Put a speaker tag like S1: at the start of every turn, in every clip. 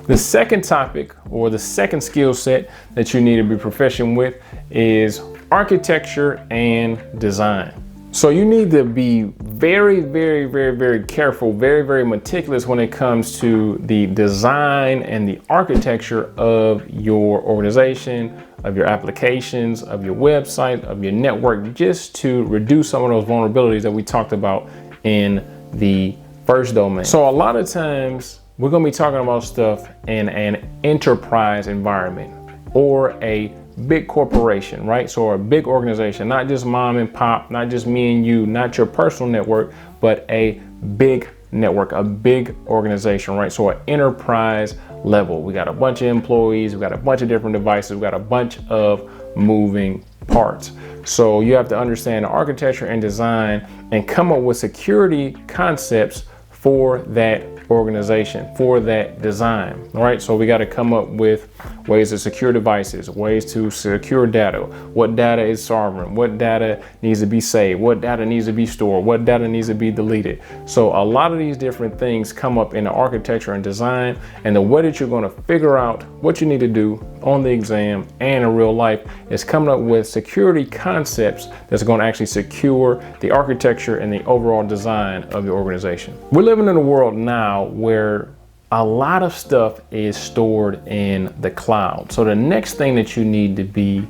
S1: The second topic, or the second skill set that you need to be proficient with, is architecture and design. So you need to be very, very, very, very careful, very, very meticulous when it comes to the design and the architecture of your organization, of your applications, of your website, of your network, just to reduce some of those vulnerabilities that we talked about in the first domain. So a lot of times we're going to be talking about stuff in an enterprise environment or a big corporation, right? So a big organization, not just mom and pop, not just me and you, not your personal network, but a big network, a big organization, right? So an enterprise level. We got a bunch of employees, we got a bunch of different devices, we got a bunch of moving parts. So you have to understand architecture and design and come up with security concepts for that organization, for that design. All right, so we got to come up with ways to secure devices, ways to secure data, what data is sovereign, what data needs to be saved, what data needs to be stored, what data needs to be deleted. So a lot of these different things come up in the architecture and design, and the way that you're going to figure out what you need to do on the exam and in real life is coming up with security concepts that's going to actually secure the architecture and the overall design of your organization. We're living in a world now where a lot of stuff is stored in the cloud. So the next thing that you need to be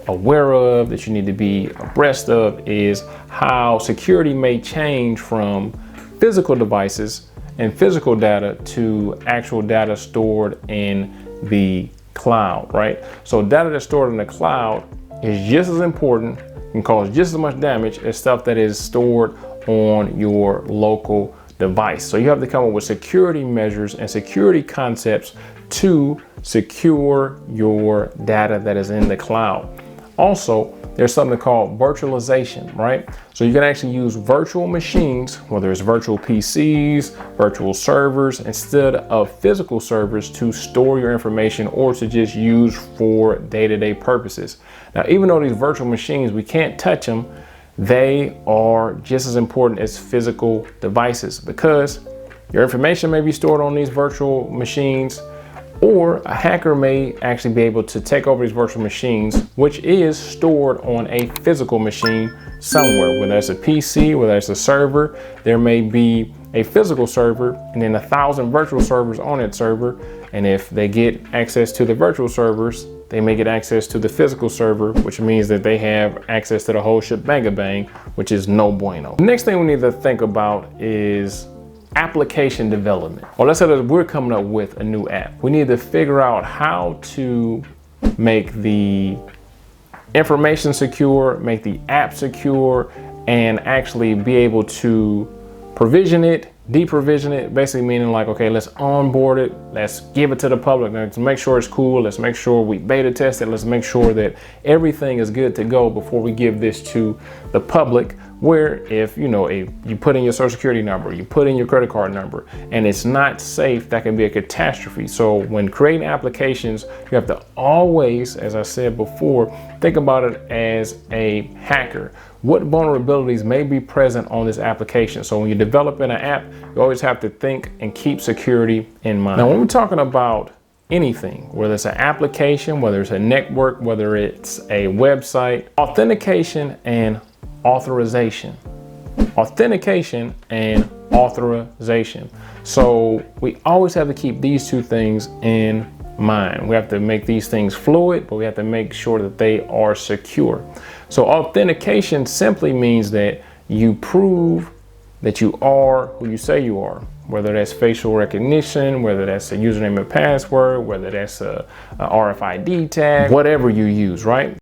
S1: aware of, that you need to be abreast of, is how security may change from physical devices and physical data to actual data stored in the cloud, right? So data that's stored in the cloud is just as important and cause just as much damage as stuff that is stored on your local device. So you have to come up with security measures and security concepts to secure your data that is in the cloud. Also, there's something called virtualization, right? So you can actually use virtual machines, whether it's virtual PCs, virtual servers, instead of physical servers, to store your information or to just use for day-to-day purposes. Now, even though these virtual machines, we can't touch them, they are just as important as physical devices, because your information may be stored on these virtual machines, or a hacker may actually be able to take over these virtual machines, which is stored on a physical machine somewhere, whether it's a PC, whether it's a server. There may be a physical server and then 1,000 virtual servers on that server. And if they get access to the virtual servers, they may get access to the physical server, which means that they have access to the whole shebang-a-bang, which is no bueno. The next thing we need to think about is application development. Or let's say that we're coming up with a new app. We need to figure out how to make the information secure, make the app secure, and actually be able to provision it, deprovision it, basically meaning like, okay, let's onboard it, let's give it to the public, let's make sure it's cool, let's make sure we beta test it, let's make sure that everything is good to go before we give this to the public. Where if you put in your social security number, you put in your credit card number, and it's not safe, that can be a catastrophe. So when creating applications, you have to always, as I said before, think about it as a hacker. What vulnerabilities may be present on this application? So when you're developing an app, you always have to think and keep security in mind. Now, when we're talking about anything, whether it's an application, whether it's a network, whether it's a website, authentication and authorization. Authentication and authorization. So we always have to keep these two things in mind. We have to make these things fluid, but we have to make sure that they are secure. So authentication simply means that you prove that you are who you say you are, whether that's facial recognition, whether that's a username and password, whether that's a RFID tag, whatever you use, right?